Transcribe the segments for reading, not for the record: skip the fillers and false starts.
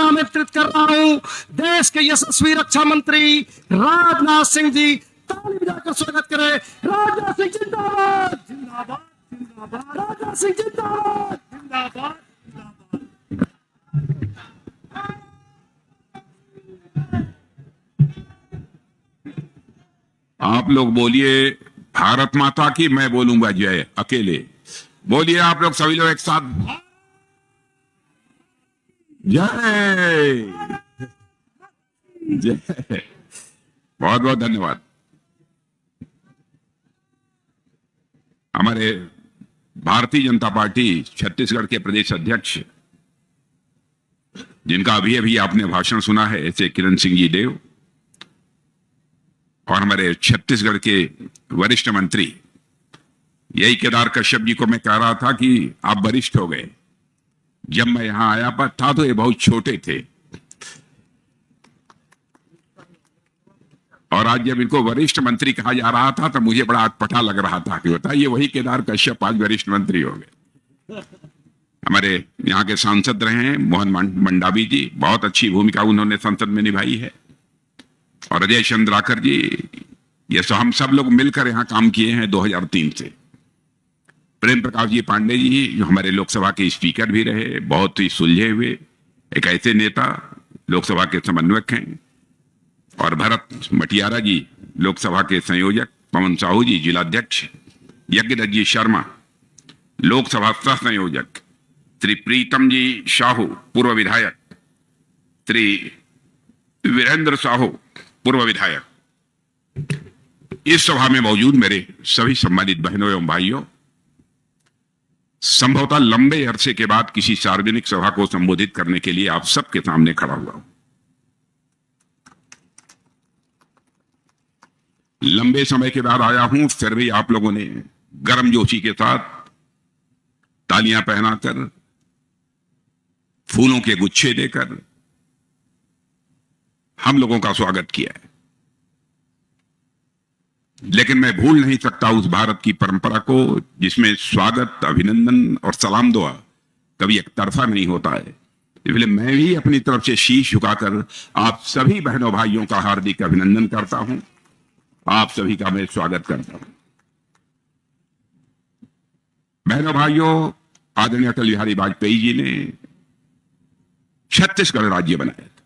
नाम आमंत्रित कर रहा हूं देश के यशस्वी रक्षा मंत्री राजनाथ सिंह जी। ताली बजाकर स्वागत करें। राजनाथ सिंह जिंदाबाद जिंदाबाद जिंदाबाद। राजनाथ सिंह जिंदाबाद जिंदाबाद जिंदाबाद। आप लोग बोलिए भारत माता की, मैं बोलूंगा जय अकेले। बोलिए आप लोग सभी लोग एक साथ, जय जय। बहुत बहुत धन्यवाद। हमारे भारतीय जनता पार्टी छत्तीसगढ़ के प्रदेश अध्यक्ष, जिनका अभी अभी आपने भाषण सुना है, ऐसे किरण सिंह जी देव, और हमारे छत्तीसगढ़ के वरिष्ठ मंत्री, यही केदार कश्यप जी को मैं कह रहा था कि आप वरिष्ठ हो गए। जब मैं यहां आया पर था तो ये बहुत छोटे थे, और आज जब इनको वरिष्ठ मंत्री कहा जा रहा था तो मुझे बड़ा अटपटा लग रहा था कि होता ये वही केदार कश्यप आज वरिष्ठ मंत्री हो गए। हमारे यहाँ के सांसद रहे हैं मोहन मंडावी जी, बहुत अच्छी भूमिका उन्होंने संसद में निभाई है, और अजय चंद्राकर जी, ये हम सब लोग मिलकर यहां काम किए हैं 2003 से। प्रेम प्रकाश जी पांडे जी जो हमारे लोकसभा के स्पीकर भी रहे, बहुत ही सुलझे हुए एक ऐसे नेता, लोकसभा के समन्वयक हैं। और भरत मटियारा जी लोकसभा के संयोजक, पवन साहू जी जिलाध्यक्ष, यज्ञदत्त जी शर्मा लोकसभा सह संयोजक, श्री प्रीतम जी साहू पूर्व विधायक, श्री वीरेंद्र साहू पूर्व विधायक। इस सभा में मौजूद मेरे सभी सम्मानित बहनों एवं भाइयों, संभवतः लंबे अरसे के बाद किसी सार्वजनिक सभा को संबोधित करने के लिए आप सबके सामने खड़ा हुआ हूं। लंबे समय के बाद आया हूं, फिर भी आप लोगों ने गर्मजोशी के साथ तालियां पहनाकर, फूलों के गुच्छे देकर हम लोगों का स्वागत किया है। लेकिन मैं भूल नहीं सकता उस भारत की परंपरा को जिसमें स्वागत, अभिनंदन और सलाम दुआ कभी एक तरफा नहीं होता है। इसलिए मैं भी अपनी तरफ से शीश झुकाकर आप सभी बहनों भाइयों का हार्दिक अभिनंदन करता हूं, आप सभी का मैं स्वागत करता हूं। बहनों भाइयों, आदरणीय अटल बिहारी वाजपेयी जी ने छत्तीसगढ़ राज्य बनाया था।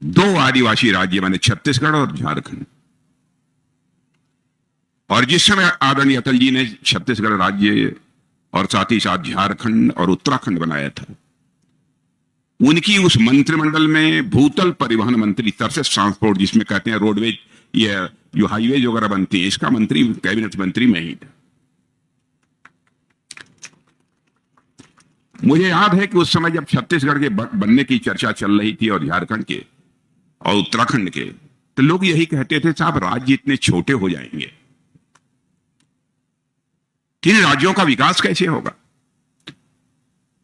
दो आदिवासी राज्य बने, छत्तीसगढ़ और झारखंड। और जिस समय आदरणीय अटल जी ने छत्तीसगढ़ राज्य और साथ ही साथ झारखंड और उत्तराखंड बनाया था, उनकी उस मंत्रिमंडल में भूतल परिवहन मंत्री, सरफेस ट्रांसपोर्ट जिसमें कहते हैं रोडवेज, ये जो हाईवेज वगैरह बनती है, इसका मंत्री, कैबिनेट मंत्री मैं ही था। मुझे याद है कि उस समय जब छत्तीसगढ़ के बनने की चर्चा चल रही थी और झारखंड के और उत्तराखंड के, तो लोग यही कहते थे साहब राज्य इतने छोटे हो जाएंगे, किन राज्यों का विकास कैसे होगा,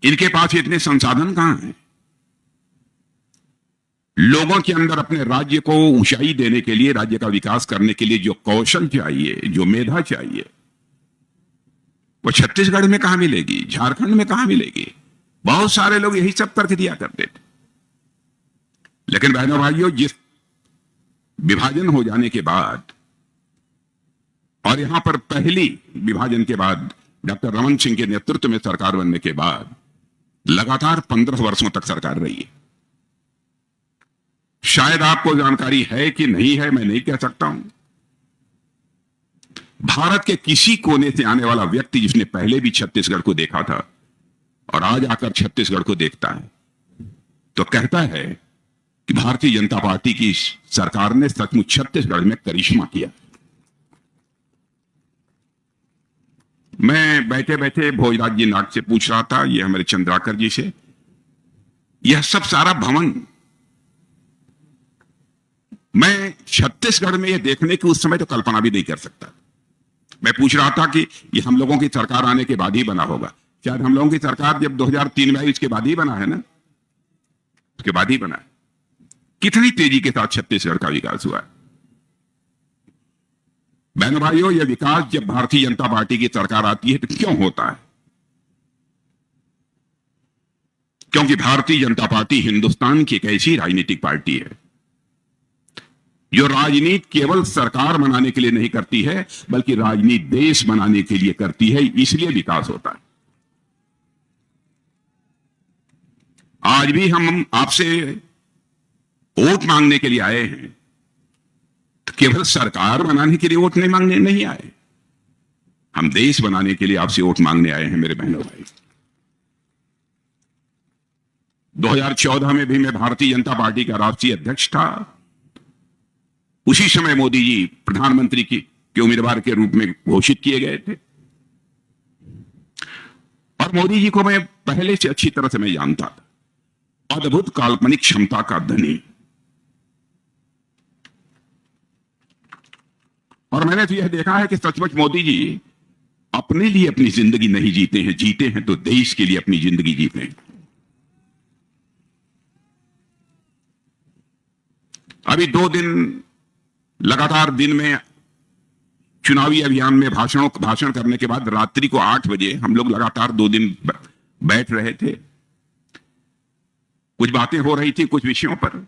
इनके पास इतने संसाधन कहां हैं। लोगों के अंदर अपने राज्य को ऊंचाई देने के लिए, राज्य का विकास करने के लिए जो कौशल चाहिए, जो मेधा चाहिए, वो छत्तीसगढ़ में कहां मिलेगी, झारखंड में कहां मिलेगी। बहुत सारे लोग यही सब तर्क दिया करते थे। लेकिन बहनों भाइयों, जिस विभाजन हो जाने के बाद, और यहां पर पहली विभाजन के बाद डॉक्टर रमन सिंह के नेतृत्व में सरकार बनने के बाद लगातार 15 वर्षों तक सरकार रही है। शायद आपको जानकारी है कि नहीं है, मैं नहीं कह सकता हूं। भारत के किसी कोने से आने वाला व्यक्ति जिसने पहले भी छत्तीसगढ़ को देखा था और आज आकर छत्तीसगढ़ को देखता है, तो कहता है कि भारतीय जनता पार्टी की सरकार ने सचमुच छत्तीसगढ़ में करिश्मा किया। मैं बैठे बैठे भोजराज जी नाग से पूछ रहा था, ये हमारे चंद्राकर जी से, यह सब सारा भवन मैं छत्तीसगढ़ में यह देखने की उस समय तो कल्पना भी नहीं कर सकता। मैं पूछ रहा था कि ये हम लोगों की सरकार आने के बाद ही बना होगा। शायद हम लोगों की सरकार जब 2003 में आई, इसके बाद ही बना है ना, उसके बाद ही बना है। कितनी तेजी के साथ छत्तीसगढ़ का विकास हुआ है। बहनों भाइयों, यह विकास जब भारतीय जनता पार्टी की सरकार आती है तो क्यों होता है? क्योंकि भारतीय जनता पार्टी हिंदुस्तान की एक ऐसी राजनीतिक पार्टी है जो राजनीति केवल सरकार बनाने के लिए नहीं करती है, बल्कि राजनीति देश बनाने के लिए करती है, इसलिए विकास होता है। आज भी हम आपसे वोट मांगने के लिए आए हैं, तो केवल सरकार बनाने के लिए वोट नहीं मांगने नहीं आए, हम देश बनाने के लिए आपसे वोट मांगने आए हैं मेरे बहनों भाई। 2014 में भी मैं भारतीय जनता पार्टी का राष्ट्रीय अध्यक्ष था। उसी समय मोदी जी प्रधानमंत्री के उम्मीदवार के रूप में घोषित किए गए थे, और मोदी जी को मैं पहले से अच्छी तरह से मैं जानता था। अद्भुत काल्पनिक क्षमता का धनी, और मैंने तो यह देखा है कि सचमुच मोदी जी अपने लिए अपनी जिंदगी नहीं जीते हैं, जीते हैं तो देश के लिए अपनी जिंदगी जीते हैं। अभी 2 दिन लगातार दिन में चुनावी अभियान में भाषण करने के बाद रात्रि को 8 बजे हम लोग लगातार 2 दिन बैठ रहे थे। कुछ बातें हो रही थी कुछ विषयों पर,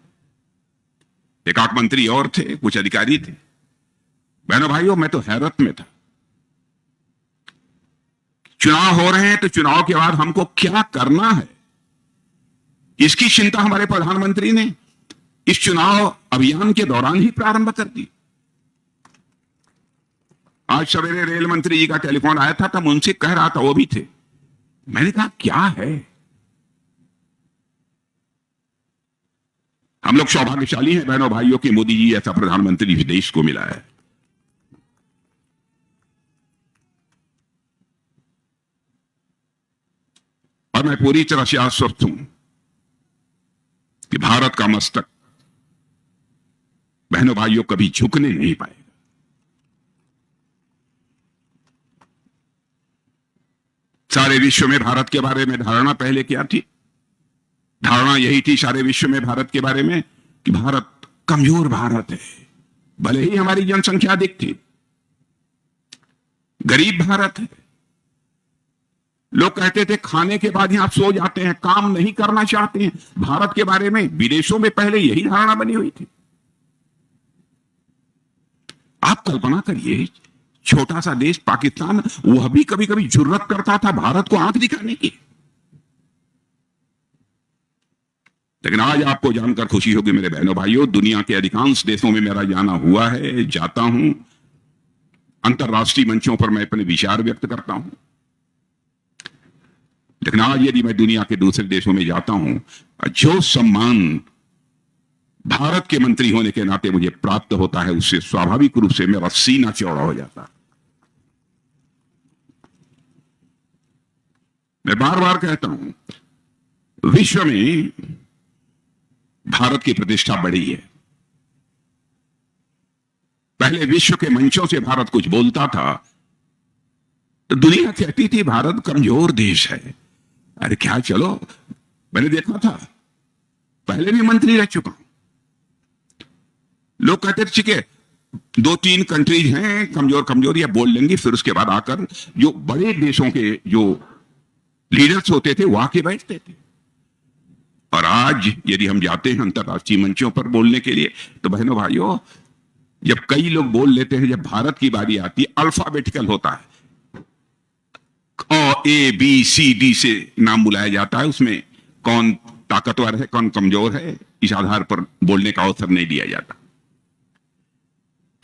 एकाक मंत्री और थे, कुछ अधिकारी थे। बहनों भाइयों, मैं तो हैरत में था। चुनाव हो रहे हैं तो चुनाव के बाद हमको क्या करना है, इसकी चिंता हमारे प्रधानमंत्री ने इस चुनाव अभियान के दौरान ही प्रारंभ कर दी। आज सवेरे रेल मंत्री जी का टेलीफोन आया था, तब उनसे कह रहा था, वो भी थे। मैंने कहा क्या है, हम लोग सौभाग्यशाली हैं बहनों भाइयों कि मोदी जी ऐसा प्रधानमंत्री भी देश को मिला है। और मैं पूरी तरह से आश्वस्त हूं कि भारत का मस्तक बहनों भाइयों कभी झुकने नहीं पाएगा। सारे विश्व में भारत के बारे में धारणा पहले क्या थी? धारणा यही थी सारे विश्व में भारत के बारे में कि भारत कमजोर भारत है, भले ही हमारी जनसंख्या अधिक थी, गरीब भारत है। लोग कहते थे खाने के बाद ही आप सो जाते हैं, काम नहीं करना चाहते हैं। भारत के बारे में विदेशों में पहले यही धारणा बनी हुई थी। आप कल्पना करिए, छोटा सा देश पाकिस्तान, वह भी कभी कभी जुर्रत करता था भारत को आंख दिखाने की। लेकिन आज आपको जानकर खुशी होगी मेरे बहनों भाइयों, दुनिया के अधिकांश देशों में मेरा जाना हुआ है, जाता हूं, अंतर्राष्ट्रीय मंचों पर मैं अपने विचार व्यक्त करता हूं। लेकिन आज यदि मैं दुनिया के दूसरे देशों में जाता हूं, जो सम्मान भारत के मंत्री होने के नाते मुझे प्राप्त होता है, उससे स्वाभाविक रूप से मेरा सीना चौड़ा हो जाता है। मैं बार बार कहता हूं, विश्व में भारत की प्रतिष्ठा बढ़ी है। पहले विश्व के मंचों से भारत कुछ बोलता था तो दुनिया कहती थी भारत कमजोर देश है। अरे क्या, चलो, मैंने देखा था, पहले भी मंत्री रह चुका हूं। लोग कहते थे ठीक है, 2-3 कंट्रीज हैं कमजोर कमजोर, या बोल लेंगे, फिर उसके बाद आकर जो बड़े देशों के जो लीडर्स होते थे वो आके बैठते थे। और आज यदि हम जाते हैं अंतर्राष्ट्रीय मंचों पर बोलने के लिए, तो बहनों भाइयों, जब कई लोग बोल लेते हैं, जब भारत की बारी आती है, अल्फाबेटिकल होता है, A, B, C, D से नाम बुलाया जाता है, उसमें कौन ताकतवर है कौन कमजोर है, इस आधार पर बोलने का अवसर नहीं दिया जाता।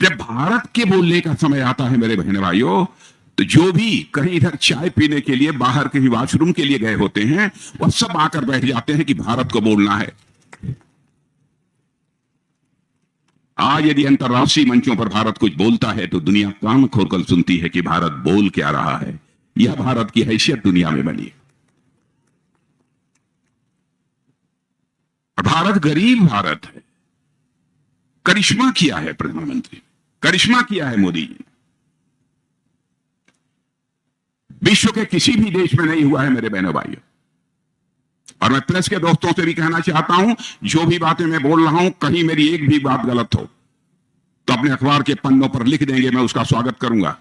जब भारत के बोलने का समय आता है मेरे बहन भाइयों, तो जो भी कहीं इधर चाय पीने के लिए बाहर कहीं वॉशरूम के लिए गए होते हैं, वह सब आकर बैठ जाते हैं कि भारत को बोलना है। आज यदि अंतर्राष्ट्रीय मंचों पर भारत कुछ बोलता है तो दुनिया कान खोलकर सुनती है कि भारत बोल क्या रहा है। यह भारत की हैसियत दुनिया में बनी है। भारत गरीब भारत है। करिश्मा किया है प्रधानमंत्री, करिश्मा किया है मोदी जी, विश्व के किसी भी देश में नहीं हुआ है मेरे बहनों भाइयों। और मैं प्रेस के दोस्तों से भी कहना चाहता हूं, जो भी बातें मैं बोल रहा हूं, कहीं मेरी एक भी बात गलत हो तो अपने अखबार के पन्नों पर लिख देंगे, मैं उसका स्वागत करूंगा।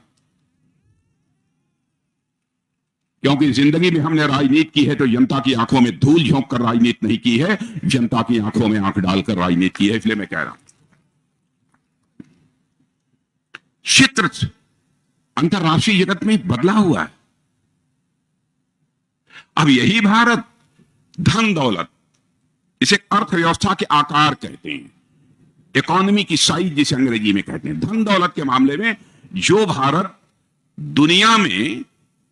क्योंकि जिंदगी में हमने राजनीति की है तो जनता की आंखों में धूल झोंक कर राजनीति नहीं की है, जनता की आंखों में आंख डालकर राजनीति की है। इसलिए मैं कह रहा हूं चित्र अंतर्राष्ट्रीय जगत में बदला हुआ है। अब यही भारत धन दौलत, इसे अर्थव्यवस्था के आकार कहते हैं, इकोनॉमी की साइज जिसे अंग्रेजी में कहते हैं, धन दौलत के मामले में जो भारत दुनिया में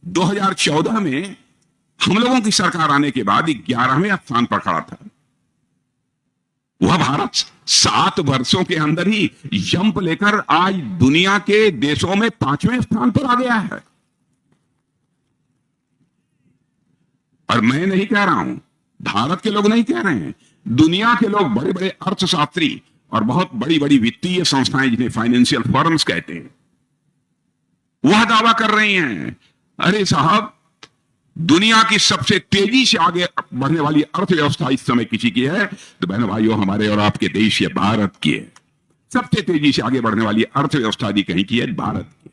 2014 में हम लोगों की सरकार आने के बाद 11वें स्थान पर खड़ा था, वह भारत 7 वर्षों के अंदर ही जंप लेकर आज दुनिया के देशों में 5वें स्थान पर आ गया है। और मैं नहीं कह रहा हूं, भारत के लोग नहीं कह रहे हैं, दुनिया के लोग, बड़े बड़े अर्थशास्त्री और बहुत बड़ी बड़ी वित्तीय संस्थाएं जिन्हें फाइनेंशियल फर्म्स कहते हैं, वह दावा कर रही हैं, अरे साहब, दुनिया की सबसे तेजी से आगे बढ़ने वाली अर्थव्यवस्था इस समय किसी की है तो बहनों भाइयों हमारे और आपके देश ये भारत की है। सबसे तेजी से आगे बढ़ने वाली अर्थव्यवस्था यदि कहीं की है, भारत की।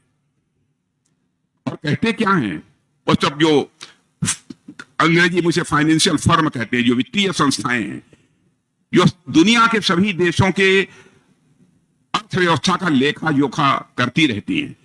और कहते क्या हैं वो सब जो अंग्रेजी में उसे फाइनेंशियल फर्म कहते हैं, जो वित्तीय संस्थाएं हैं, जो दुनिया के सभी देशों के अर्थव्यवस्था का लेखा जोखा करती रहती हैं,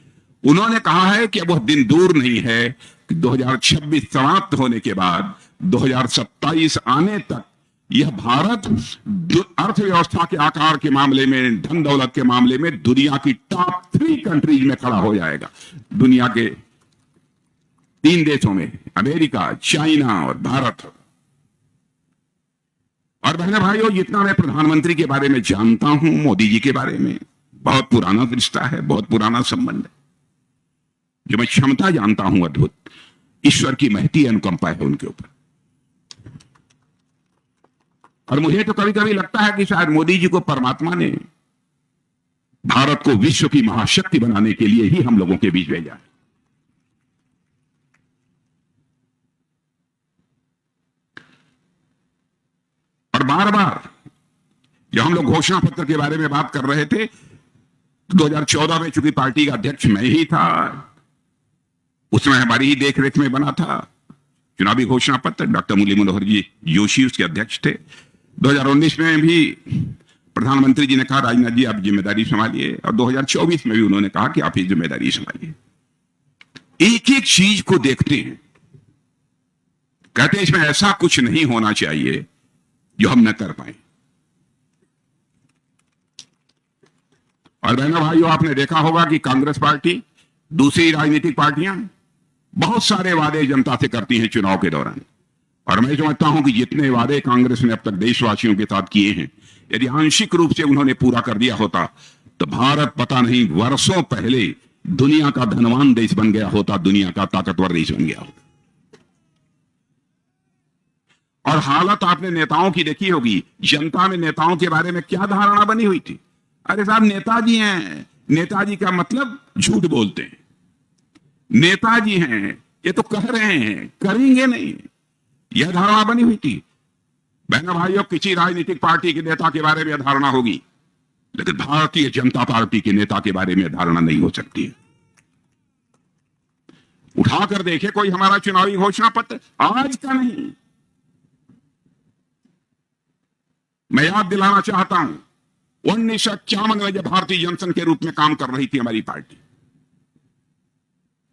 उन्होंने कहा है कि अब वह दिन दूर नहीं है कि 2026 समाप्त होने के बाद 2027 आने तक यह भारत अर्थव्यवस्था के आकार के मामले में, धन दौलत के मामले में दुनिया की टॉप 3 कंट्रीज में खड़ा हो जाएगा। दुनिया के 3 देशों में, अमेरिका, चाइना और भारत। और बहने भाइयों, जितना मैं प्रधानमंत्री के बारे में जानता हूं, मोदी जी के बारे में, बहुत पुराना रिश्ता है, बहुत पुराना संबंध है। जो मैं क्षमता जानता हूं अद्भुत, ईश्वर की महती अनुकंपा है उनके ऊपर। और मुझे तो कभी कभी लगता है कि शायद मोदी जी को परमात्मा ने भारत को विश्व की महाशक्ति बनाने के लिए ही हम लोगों के बीच भेजा है। और बार बार जब हम लोग घोषणा पत्र के बारे में बात कर रहे थे, 2014 में चूंकि पार्टी का अध्यक्ष मैं ही था, उसमें हमारी ही देखरेख में बना था चुनावी घोषणा पत्र, डॉक्टर मुरली मनोहर जी जोशी उसके अध्यक्ष थे। 2019 में भी प्रधानमंत्री जी ने कहा, राजनाथ जी आप जिम्मेदारी संभालिए, और 2024 में भी उन्होंने कहा कि आप ये जिम्मेदारी संभालिए। एक एक चीज को देखते हैं, कहते हैं इसमें ऐसा कुछ नहीं होना चाहिए जो हम न कर पाए। और बहनों भाइयों, आपने देखा होगा कि कांग्रेस पार्टी, दूसरी राजनीतिक पार्टियां बहुत सारे वादे जनता से करती हैं चुनाव के दौरान, और मैं समझता हूं कि जितने वादे कांग्रेस ने अब तक देशवासियों के साथ किए हैं, यदि आंशिक रूप से उन्होंने पूरा कर दिया होता तो भारत पता नहीं वर्षों पहले दुनिया का धनवान देश बन गया होता, दुनिया का ताकतवर देश बन गया होता। और हालत आपने नेताओं की देखी होगी, जनता में नेताओं के बारे में क्या धारणा बनी हुई थी। अरे साहब, नेताजी हैं, नेताजी का मतलब झूठ बोलते हैं, नेताजी हैं ये तो कह रहे हैं, करेंगे नहीं, यह धारणा बनी हुई थी। बहनों भाइयों, किसी राजनीतिक पार्टी के नेता के बारे में धारणा होगी, लेकिन भारतीय जनता पार्टी के नेता के बारे में धारणा नहीं हो सकती है। उठाकर देखे कोई हमारा चुनावी घोषणा पत्र, आज का नहीं। मैं याद दिलाना चाहता हूं, 1951 में जब भारतीय जनसंघ के रूप में काम कर रही थी हमारी पार्टी,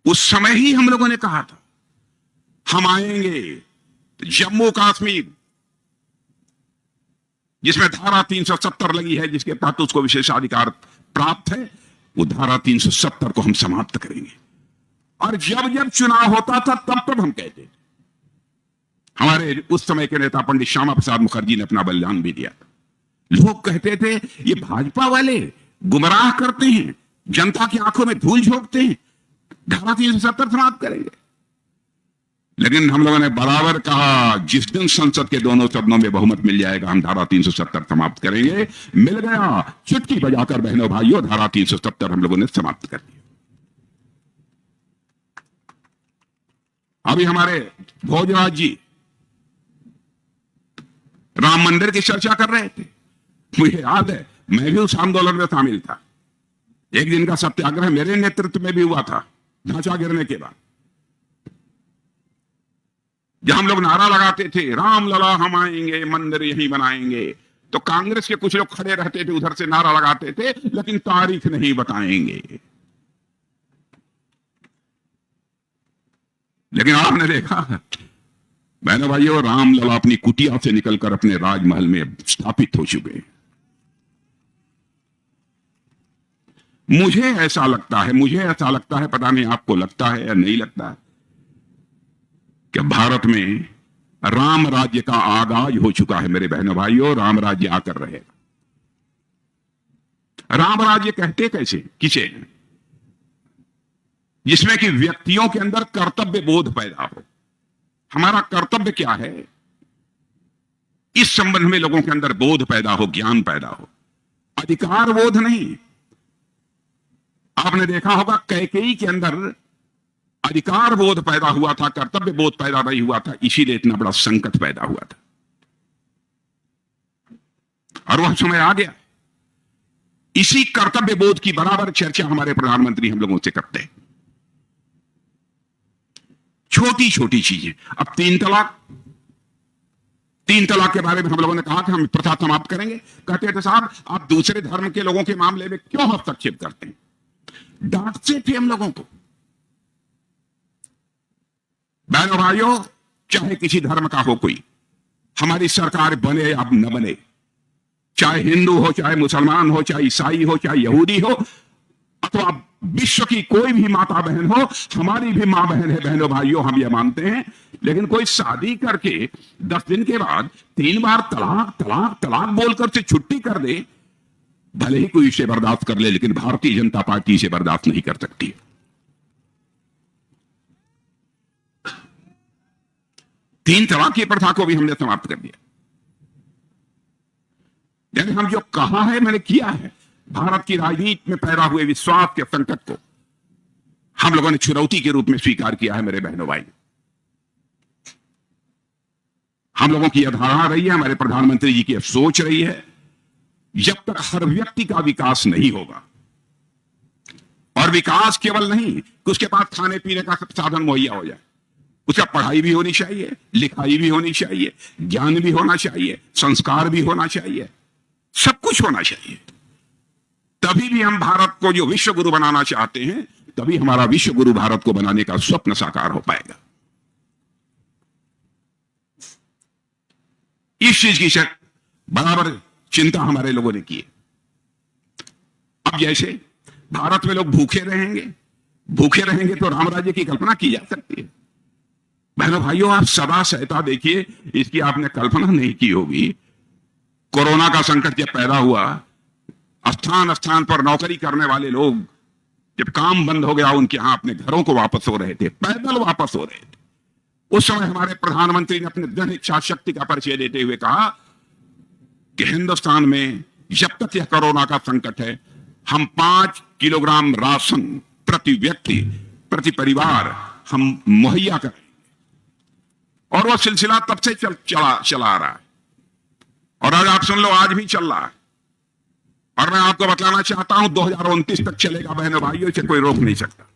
उस समय ही हम लोगों ने कहा था हम आएंगे तो जम्मू कश्मीर, जिसमें धारा 370 लगी है, जिसके तहत उसको विशेषाधिकार प्राप्त है, वो धारा 370 को हम समाप्त करेंगे। और जब जब चुनाव होता था तब तब हम कहते थे, हमारे उस समय के नेता पंडित श्यामा प्रसाद मुखर्जी ने अपना बलिदान भी दिया। लोग कहते थे ये भाजपा वाले गुमराह करते हैं, जनता की आंखों में धूल झोंकते हैं, धारा 370 समाप्त करेंगे। लेकिन हम लोगों ने बराबर कहा, जिस दिन संसद के दोनों सदनों में बहुमत मिल जाएगा हम धारा 370 समाप्त करेंगे। मिल गया, चुटकी बजाकर बहनों भाइयों धारा 370 हम लोगों ने समाप्त कर दिया। अभी हमारे भोजराज जी राम मंदिर की चर्चा कर रहे थे, मुझे याद है मैं भी उस आंदोलन में शामिल था। एक दिन का सत्याग्रह मेरे नेतृत्व में भी हुआ था, ढांचा गिरने के बाद। जब हम लोग नारा लगाते थे राम लला हम आएंगे मंदिर यहीं बनाएंगे, तो कांग्रेस के कुछ लोग खड़े रहते थे उधर से नारा लगाते थे, लेकिन तारीख नहीं बताएंगे। लेकिन आपने देखा बहनों भाइयों, राम लला अपनी कुटिया से निकलकर अपने राजमहल में स्थापित हो चुके हैं। मुझे ऐसा लगता है, पता नहीं आपको लगता है या नहीं लगता है, कि भारत में राम राज्य का आगाज हो चुका है। मेरे बहनों भाइयों, राम राज्य आकर रहेगा। राम राज्य कहते कैसे किसे? जिसमें कि व्यक्तियों के अंदर कर्तव्य बोध पैदा हो। हमारा कर्तव्य क्या है, इस संबंध में लोगों के अंदर बोध पैदा हो, ज्ञान पैदा हो, अधिकार बोध नहीं। आपने देखा होगा कैकेयी के अंदर अधिकार बोध पैदा हुआ था, कर्तव्य बोध पैदा नहीं हुआ था, इसीलिए इतना बड़ा संकट पैदा हुआ था। और वह समय आ गया। इसी कर्तव्य बोध की बराबर चर्चा हमारे प्रधानमंत्री हम लोगों से करते हैं। छोटी छोटी चीजें, अब तीन तलाक के बारे में हम लोगों ने कहा कि हम प्रथा समाप्त करेंगे। कहते थे साहब आप दूसरे धर्म के लोगों के मामले में क्यों हस्तक्षेप करते हैं? डांटते थे हम लोगों को। बहनों भाइयों, चाहे किसी धर्म का हो कोई, हमारी सरकार बने या न बने, चाहे हिंदू हो, चाहे मुसलमान हो, चाहे ईसाई हो, चाहे यहूदी हो, अथवा विश्व की कोई भी माता बहन हो, हमारी भी मां बहन है। बहनों भाइयों, हम ये मानते हैं। लेकिन कोई शादी करके 10 दिन के बाद 3 बार तलाक तलाक तलाक बोलकर से छुट्टी कर दे, भले ही कोई इसे बर्दाश्त कर ले, लेकिन भारतीय जनता पार्टी इसे बर्दाश्त नहीं कर सकती। 3 तलाक की प्रथा को भी हमने समाप्त कर दिया। यानी हम जो कहा है मैंने किया है। भारत की राजनीति में पैदा हुए विश्वास के संकट को हम लोगों ने चुनौती के रूप में स्वीकार किया है। मेरे बहनों भाई, हम लोगों की यह धारणा रही है, हमारे प्रधानमंत्री जी की सोच रही है, जब तक हर व्यक्ति का विकास नहीं होगा, और विकास केवल नहीं कि उसके पास खाने पीने का साधन मुहैया हो जाए, उसका पढ़ाई भी होनी चाहिए, लिखाई भी होनी चाहिए, ज्ञान भी होना चाहिए, संस्कार भी होना चाहिए, सब कुछ होना चाहिए। तभी भी हम भारत को जो विश्व गुरु बनाना चाहते हैं, तभी हमारा विश्व गुरु भारत को बनाने का स्वप्न साकार हो पाएगा। इस चीज की बराबर चिंता हमारे लोगों ने की है। अब जैसे भारत में लोग भूखे रहेंगे तो राम राज्य की कल्पना की जा सकती है। बहनों भाइयों, आप सदा सहता देखिए, इसकी आपने कल्पना नहीं की होगी। कोरोना का संकट जब पैदा हुआ, स्थान स्थान पर नौकरी करने वाले लोग जब काम बंद हो गया, उनके यहां अपने घरों को वापस हो रहे थे, पैदल वापस हो रहे थे। उस समय हमारे प्रधानमंत्री ने अपने दृढ़ इच्छा शक्ति का परिचय देते हुए कहा कि हिंदुस्तान में जब तक यह कोरोना का संकट है, हम 5 किलोग्राम राशन प्रति व्यक्ति प्रति परिवार हम मुहैया करें। और वह सिलसिला तब से चला आ रहा है, और आज आप सुन लो, आज भी चल रहा है। और मैं आपको बतलाना चाहता हूं 2029 तक चलेगा। बहनों भाइयों, इसे कोई रोक नहीं सकता।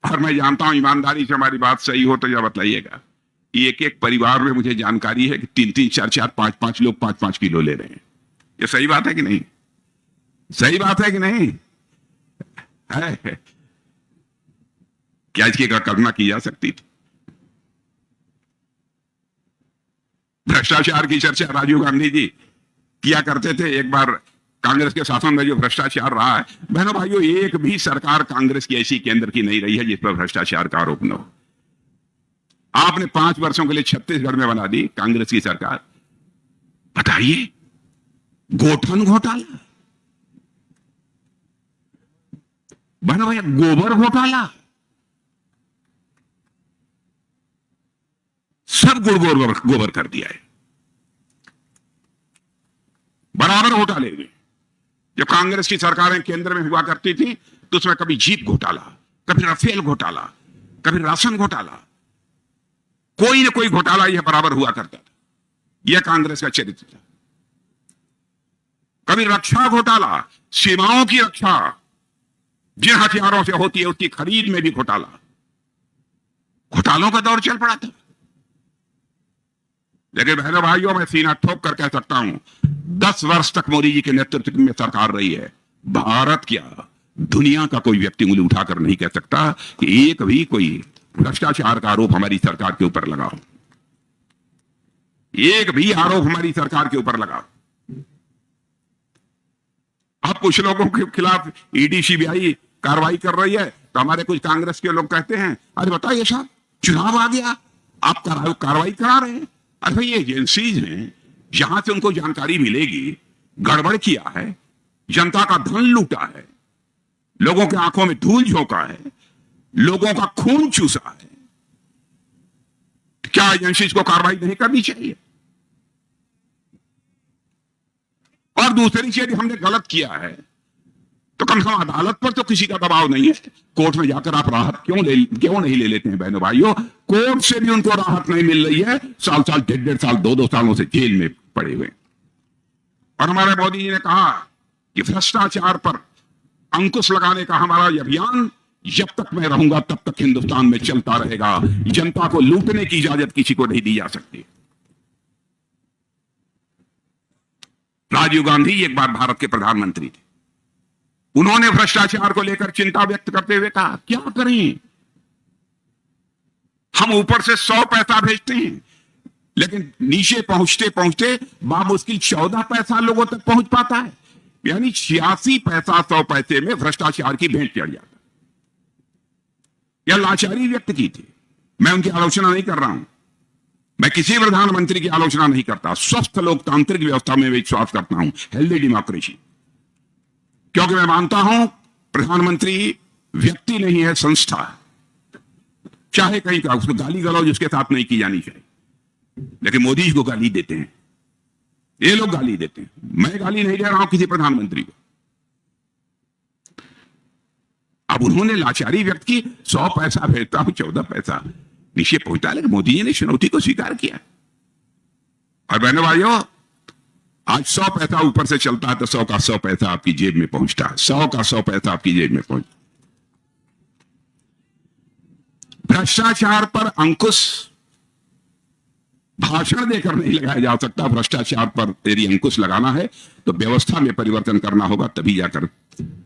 और मैं जानता हूं ईमानदारी से हमारी बात सही हो तो यह बतलाइएगा। एक एक परिवार में मुझे जानकारी है कि 3-3, 4-4, 5-5 लोग 5-5 किलो ले रहे हैं। ये सही बात है कि नहीं? सही बात है कि नहीं है? क्या इसकी कल्पना की जा सकती थी? भ्रष्टाचार की चर्चा राजीव गांधी जी किया करते थे। एक बार कांग्रेस के शासन में जो भ्रष्टाचार रहा है, बहनों भाइयों, एक भी सरकार कांग्रेस की ऐसी केंद्र की नहीं रही है जिस पर भ्रष्टाचार का आरोप न हो। आपने 5 वर्षों के लिए छत्तीसगढ़ में बना दी कांग्रेस की सरकार। बताइए, गोठन घोटाला, बहनों भैया, गोबर घोटाला, सब गोबर कर दिया है। बराबर घोटाले हुए। जब कांग्रेस की सरकारें केंद्र में हुआ करती थी तो उसमें कभी जीप घोटाला, कभी राफेल घोटाला, कभी राशन घोटाला, कोई न कोई घोटाला यह बराबर हुआ करता था। यह कांग्रेस का चरित्र था। कभी रक्षा घोटाला, सीमाओं की रक्षा जिन हथियारों से होती है उसकी खरीद में भी घोटाला घोटालों का दौर चल पड़ा था। लेकिन बहनों भाइयों, मैं सीना ठोक कर कह सकता हूं, 10 वर्ष तक मोदी जी के नेतृत्व में सरकार रही है। भारत क्या, दुनिया का कोई व्यक्ति उंगली उठाकर नहीं कह सकता कि एक भी कोई भ्रष्टाचार का आरोप हमारी सरकार के ऊपर लगा हो। एक भी आरोप हमारी सरकार के ऊपर लगा। अब कुछ लोगों के खिलाफ ईडी सीबीआई कार्रवाई कर रही है, तो हमारे कुछ कांग्रेस के लोग कहते हैं, अरे बताइए साहब, चुनाव आ गया, आप कार्रवाई करा रहे हैं। अरे भाई, ये एजेंसीज हैं, जहां से उनको जानकारी मिलेगी, गड़बड़ किया है, जनता का धन लूटा है, लोगों के आंखों में धूल झोंका है, लोगों का खून चूसा है, क्या एजेंसीज को कार्रवाई नहीं करनी चाहिए? और दूसरी चीज, हमने गलत किया है तो कम से कम अदालत पर तो किसी का दबाव नहीं है। कोर्ट में जाकर आप राहत क्यों नहीं ले लेते हैं बहनों भाइयों? कोर्ट से भी उनको राहत नहीं मिल रही है, साल साल, 1.5 साल, 2 सालों से जेल में पड़े हुए। और हमारे मोदी जी ने कहा कि भ्रष्टाचार पर अंकुश लगाने का हमारा अभियान जब तक मैं रहूंगा तब तक हिंदुस्तान में चलता रहेगा। जनता को लूटने की इजाजत किसी को नहीं दी जा सकती। राजीव गांधी एक बार भारत के प्रधानमंत्री थे। उन्होंने भ्रष्टाचार को लेकर चिंता व्यक्त करते हुए कहा, क्या करें, हम ऊपर से 100 पैसा भेजते हैं, लेकिन नीचे पहुंचते पहुंचते बामुश्किल 14 पैसा लोगों तक पहुंच पाता है। यानी 86 पैसा 100 पैसे में भ्रष्टाचार की भेंट चढ़ जाता। यह लाचारी व्यक्त की थी। मैं उनकी आलोचना नहीं कर रहा हूं, मैं किसी प्रधानमंत्री की आलोचना नहीं करता। स्वस्थ लोकतांत्रिक व्यवस्था में विश्वास करता हूं, हेल्दी डेमोक्रेसी, क्योंकि मैं मानता हूं प्रधानमंत्री व्यक्ति नहीं है, संस्था है। चाहे कहीं का उसको गाली गलौज उसके साथ नहीं की जानी चाहिए, लेकिन मोदी जी को गाली देते हैं, ये लोग गाली देते हैं। मैं गाली नहीं दे रहा हूं किसी प्रधानमंत्री को। अब उन्होंने लाचारी व्यक्त की, 100 पैसा भेजता हूं, 14 पैसा नीचे पहुंचता है, लेकिन मोदी जी ने चुनौती को स्वीकार किया। और बहनों भाइयों, आज 100 पैसा ऊपर से चलता है तो 100 का 100 पैसा आपकी जेब में पहुंचता है, 100 का 100 पैसा आपकी जेब में पहुंचता। भ्रष्टाचार पर अंकुश भाषण देकर नहीं लगाया जा सकता। भ्रष्टाचार पर यदि अंकुश लगाना है तो व्यवस्था में परिवर्तन करना होगा, तभी जाकर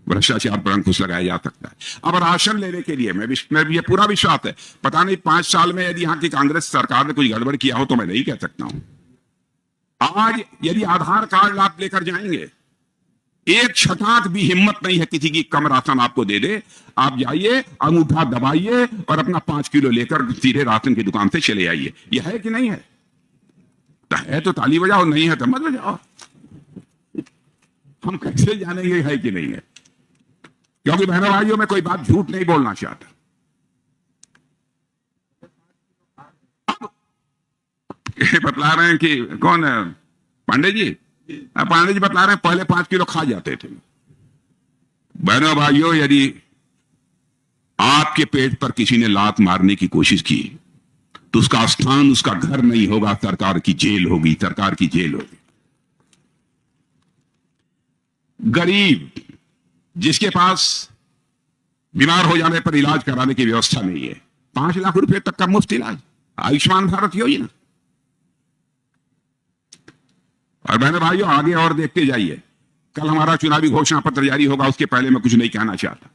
भ्रष्टाचार पर अंकुश लगाया जा सकता है। अब राशन लेने के लिए मैं ये पूरा विश्वास है, पता नहीं 5 साल में यदि यहां की कांग्रेस सरकार ने कुछ गड़बड़ किया हो तो मैं नहीं कह सकता हूं। आज यदि आधार कार्ड आप लेकर जाएंगे, एक छटाक भी हिम्मत नहीं है किसी की कम राशन आपको दे दे। आप जाइए, अंगूठा दबाइए और अपना 5 किलो लेकर सीधे राशन की दुकान से चले आइए। यह है कि नहीं है? है तो ताली बजाओ, नहीं है तो मत बजाओ। हम कैसे जानेंगे है कि नहीं है? क्योंकि बहनों भाइयों, में कोई बात झूठ नहीं बोलना चाहता। अब ये बतला रहे हैं कि कौन है पांडे जी? पांडे जी बतला रहे हैं पहले 5 किलो खा जाते थे। बहनों भाइयों, यदि आपके पेट पर किसी ने लात मारने की कोशिश की तो उसका स्थान उसका घर नहीं होगा, सरकार की जेल होगी, सरकार की जेल होगी। गरीब जिसके पास बीमार हो जाने पर इलाज कराने की व्यवस्था नहीं है, 5 लाख रुपए तक का मुफ्त इलाज, आयुष्मान भारत योजना। और बहनों भाइयों, आगे और देखते जाइए। कल हमारा चुनावी घोषणा पत्र जारी होगा, उसके पहले मैं कुछ नहीं कहना चाहता।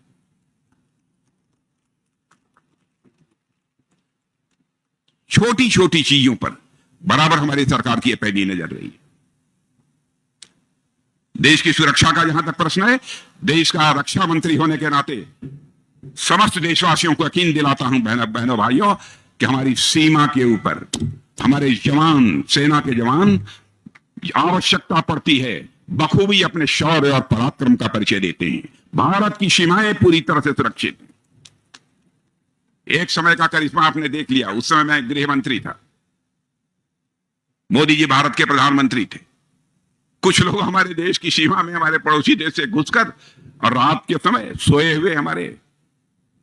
छोटी छोटी चीजों पर बराबर हमारी सरकार की पैनी नजर रही है। देश की सुरक्षा का जहां तक प्रश्न है, देश का रक्षा मंत्री होने के नाते समस्त देशवासियों को यकीन दिलाता हूं बहनों भाइयों कि हमारी सीमा के ऊपर हमारे जवान, सेना के जवान आवश्यकता पड़ती है बखूबी अपने शौर्य और पराक्रम का परिचय देते हैं। भारत की सीमाएं पूरी तरह से सुरक्षित हैं। एक समय का करिश्मा आपने देख लिया। उस समय मैं गृह मंत्री था, मोदी जी भारत के प्रधानमंत्री थे। कुछ लोग हमारे देश की सीमा में, हमारे पड़ोसी देश से घुसकर और रात के समय सोए हुए हमारे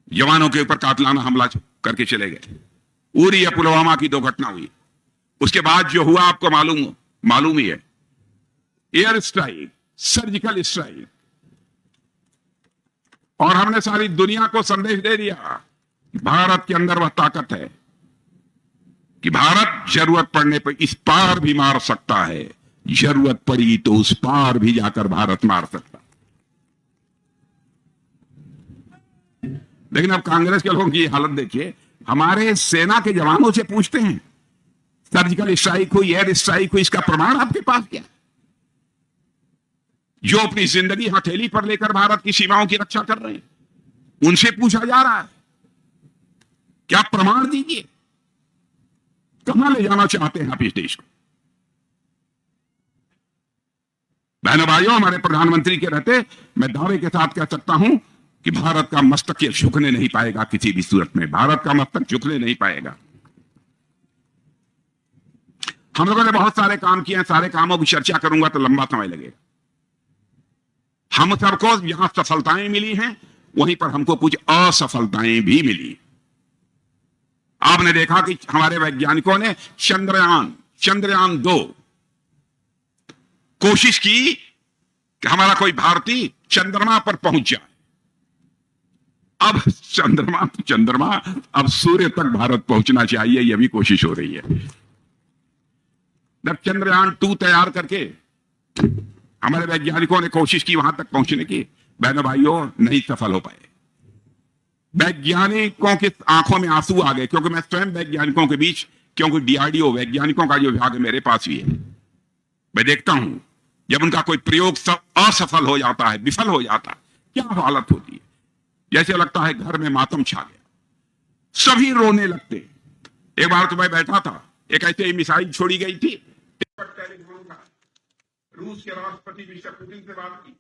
जवानों के ऊपर कातलाना हमला करके चले गए। उरी या पुलवामा की 2 घटना हुई। उसके बाद जो हुआ आपको मालूम ही है। एयर स्ट्राइक, सर्जिकल स्ट्राइक, और हमने सारी दुनिया को संदेश दे दिया भारत के अंदर वह ताकत है, कि भारत जरूरत पड़ने पर इस पार भी मार सकता है, जरूरत पड़ी तो उस पार भी जाकर भारत मार सकता है। लेकिन अब कांग्रेस के लोगों की हालत देखिए, हमारे सेना के जवानों से पूछते हैं सर्जिकल स्ट्राइक हुई, एयर स्ट्राइक हुई, इसका प्रमाण आपके पास क्या? जो अपनी जिंदगी हथेली पर लेकर भारत की सीमाओं की रक्षा कर रहे हैं, उनसे पूछा जा रहा है क्या प्रमाण दीजिए, कहां ले जाना चाहते हैं आप इस देश को? बहनों भाइयों, हमारे प्रधानमंत्री के रहते मैं दावे के साथ कह सकता हूं कि भारत का मस्तक ये झुकने नहीं पाएगा, किसी भी सूरत में भारत का मस्तक झुकने नहीं पाएगा। हम लोगों ने बहुत सारे काम किए हैं, सारे कामों की चर्चा करूंगा तो लंबा समय लगेगा। हम सबको यहां सफलताएं मिली हैं, वहीं पर हमको कुछ असफलताएं भी मिली। आपने देखा कि हमारे वैज्ञानिकों ने चंद्रयान 2 कोशिश की कि हमारा कोई भारतीय चंद्रमा पर पहुंच जाए। अब चंद्रमा अब सूर्य तक भारत पहुंचना चाहिए, यह भी कोशिश हो रही है। जब चंद्रयान 2 तैयार करके हमारे वैज्ञानिकों ने कोशिश की वहां तक पहुंचने की, बहनों भाइयों नहीं सफल हो पाए। वैज्ञानिकों की आंखों में आंसू आ गए, क्योंकि मैं स्वयं वैज्ञानिकों के बीच, क्योंकि डीआरडीओ वैज्ञानिकों का जो विभाग है मेरे पास भी है, मैं देखता हूं जब उनका कोई प्रयोग असफल हो जाता है, विफल हो जाता है, क्या हालत होती है। जैसे लगता है घर में मातम छा गया, सभी रोने लगते। एक बार तो मैं बैठा था, एक ऐसे ही मिसाइल छोड़ी गई थी, रूस के राष्ट्रपति मिस्टर पुतिन से बात की,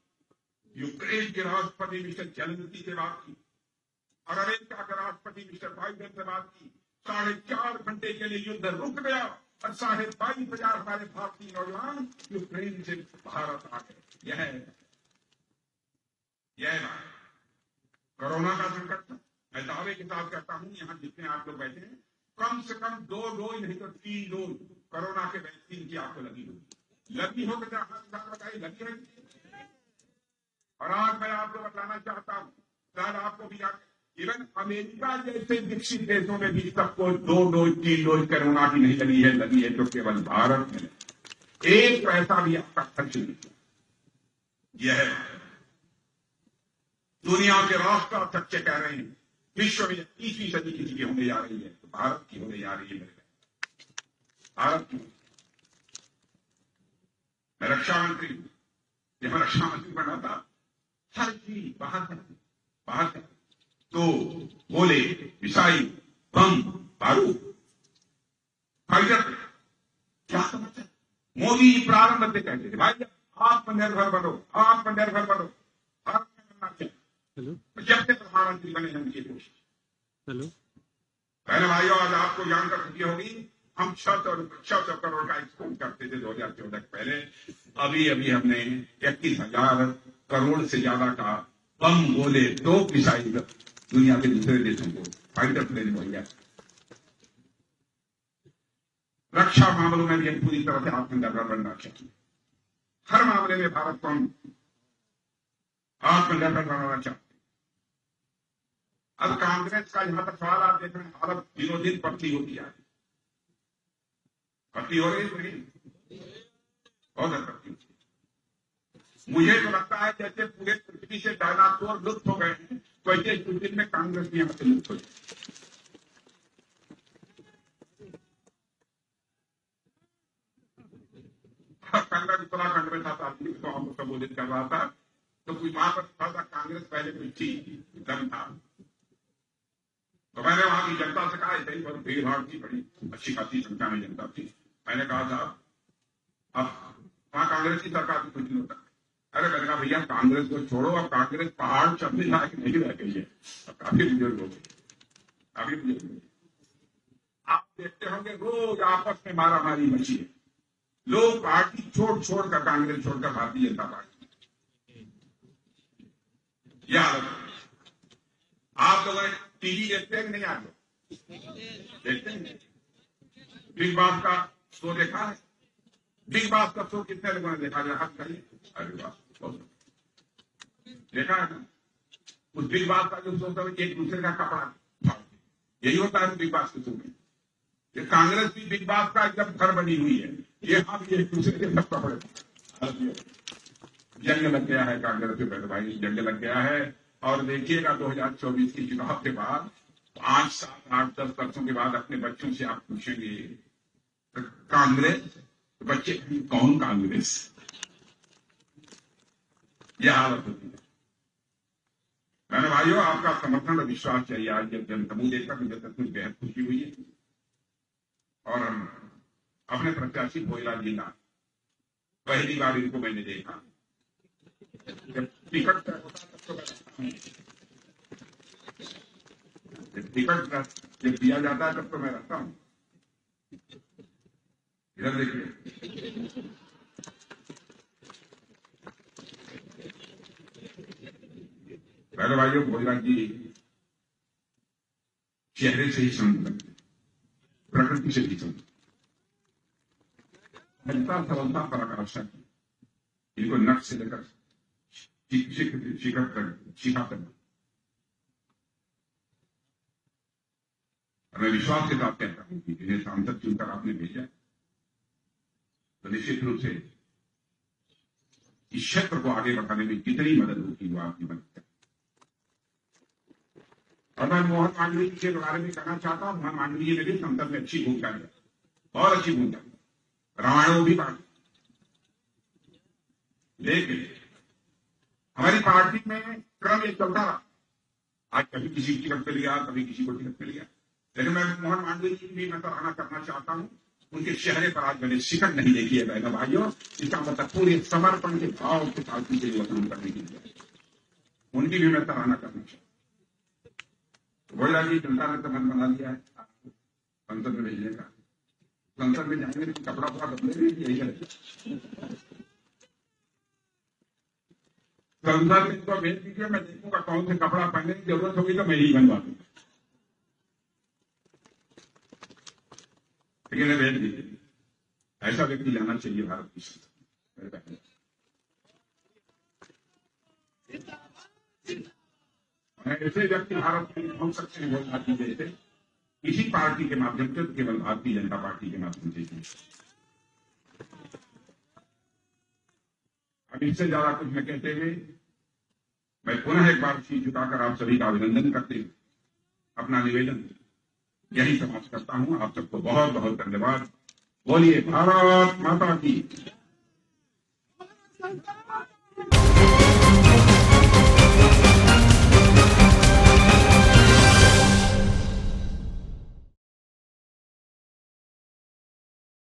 यूक्रेन के राष्ट्रपति मिस्टर जेलेंस्की से बात की, और अमेरिका के राष्ट्रपति मिस्टर बाइडेन से बात की। 4.5 घंटे के लिए युद्ध रुक गया और 22,500 हमारे भारतीय नौजवान यूक्रेन से भारत आ गए। यह कोरोना का संकट था। मैं दावे के साथ कहता हूं, यहां जितने आप लोग बैठे हैं, कम से कम 2 डोज नहीं तो 3 डोज कोरोना के वैक्सीन की आपको लगी हो तो हाथ बताइए, लगी है। और आज मैं आपको बताना चाहता हूं, शायद आपको भी इवन अमेरिका जैसे विकसित देशों में भी सबको 2 डोज 3 डोज कोरोना की नहीं लगी है तो केवल भारत में 1 पैसा भी आपका खर्च नहीं किया। यह दुनिया के राष्ट्र सच्चे कह रहे हैं, विश्व में 21वीं सदी किसी की होने जा रही है तो भारत की होने जा रही है। भारत की। मैं रक्षा मंत्री हूं, जब मैं रक्षा मंत्री बना था, हर चीज बाहर से तो गोले, मिसाइल, बम, बारूद, फाइटर, क्या समझते? मोदी जी प्रारंभ से कहते थे, भाई आत्मनिर्भर बनो, भारत में बनना चाहिए। जब से प्रधानमंत्री बने हैं उनकी कोशिश। पहले भाइयों, आज आपको जानकर खुशी होगी, हम 600 करोड़ का एक्सपोर्ट करते थे 2014 के पहले। अभी हमने 31,000 करोड़ से ज्यादा का बम, गोले, 2 मिसाइल दुनिया के दूसरे देशों को फाइटर प्लेन मुहैया। रक्षा मामलों में भी हम पूरी तरह से आत्मनिर्भर बनना चाहिए। हर मामले में भारत को हम आत्मनिर्भर बनाना चाहते। अब कांग्रेस का जहां तक सवाल आप देख रहे हैं, हालत दिनों दिन बढ़ती होती है। बढ़ती हो रही नहीं, बहुत बढ़ती होती। मुझे तो लगता है जैसे पूरे पृथ्वी से डायनासोर लुप्त हो गए हैं, वैसे कुछ दिन में कांग्रेस भी यहाँ से लुप्त हो जाए। उत्तराखंड में था, तो हमको संबोधित कर रहा था, तो कुछ वहां पर था कांग्रेस पहले कुछ थी, दम था। तो मैंने वहां की जनता से कहा, इतनी बहुत भीड़ भाड़ थी, बड़ी अच्छी खासी संख्या में जनता थी। मैंने कहा था अब वहां कांग्रेस की सरकार कुछ नहीं होता। अरे मैंने कहा भैया कांग्रेस को छोड़ो, अब कांग्रेस पहाड़ चढ़ने लायक नहीं रह गई है, अब काफी बुजुर्ग हो गए। आप देखते होंगे रोज आपस में मारामारी मची है, लोग पार्टी छोड़कर कांग्रेस छोड़कर भारतीय जनता पार्टी। यह आप लोग टीवी देखते हैं कि नहीं? आप लोग देखते हैं? बिग बॉस का शो देखा है? बिग बॉस का शो कितने लोगों ने देखा? हाथ करिए। अरे वाह, देखा है ना? उस बिग बॉस का जो शो था, एक दूसरे का कपड़ा, यही होता है बिग बॉस के शो में। ये कांग्रेस भी बिग बात का एकदम घर बनी हुई है। ये हम ये एक दूसरे के सब कपड़े जंग लग गया है, कांग्रेस के पहले भाई जंग लग गया है। और देखिएगा 2024 के चुनाव के बाद 5, 7, 8, 10 वर्षों के बाद अपने बच्चों से आप पूछेंगे तो कांग्रेस, तो बच्चे कौन कांग्रेस, यह हालत होती है। मैंने भाइयों आपका समर्थन और विश्वास चाहिए। आज जब जनसमूह देखकर मुझे सचमुच बेहद खुशी हुई है। और अपने प्रत्याशी भोजलाल जी का पहली बार इनको मैंने देखा, जब टिकट तय होता तब तो मैं रहता हूं, जब टिकट जब दिया जाता है तब तो मैं रहता हूं। इधर देखिए, पहले भाइयों भोजलाल जी चेहरे से ही समझ लगते, प्रकृति से भी समझ, सरलता पराकाष्ठा की, इनको नख से लेकर शिखर तक शिखा तक। मैं विश्वास के साथ कहता हूं कि इन्हें सांसद चुनकर आपने भेजा तो निश्चित रूप से इस क्षेत्र को आगे बढ़ाने में कितनी मदद होगी वो आपकी मदद करें। और मैं मोहन मांडवी जी के बारे में कहना चाहता हूं, मोहन मांडवी जी ने भी संसद में अच्छी भूमिका निभाई, बहुत अच्छी भूमिका, रामायण भी बांटी। लेकिन हमारी पार्टी में क्रम ये चलता रहा, आज कभी किसी की टिकट पे लिया, कभी किसी को टिकट पे लिया। लेकिन मैं मोहन मांडवी जी की भी मैं सराहना करना चाहता हूं, उनके चेहरे पर आज मैंने शिकन नहीं देखी है बहनों भाइयों। इसका मतलब पूरे समर्पण के भाव के पार्टी के लिए वसूल करने की लिए उनकी भी मैं सराहना करना चाहता हूं। भोजलाल जी जनता ने तो मन बना लिया है संसद में भेजने का, संसद में जाएंगे तो कपड़ा पूरा बदलेंगे, यही है संसद में इनको भेज दीजिए, मैं देखूंगा कौन से कपड़ा पहनने की जरूरत होगी तो मैं ही बनवा दूंगा, लेकिन भेज दीजिए। ऐसा व्यक्ति जाना चाहिए भारत की संसद। ऐसे व्यक्ति भारत में हो सकते हैं बहुत साथी जैसे इसी पार्टी के माध्यम से, केवल भारतीय जनता पार्टी के माध्यम से। अब इससे ज्यादा कुछ न कहते हुए मैं पुनः एक बार शीश झुकाकर आप सभी का अभिनंदन करते हुए अपना निवेदन यही समाप्त करता हूं। आप सबको बहुत बहुत धन्यवाद। बोलिए भारत माता की।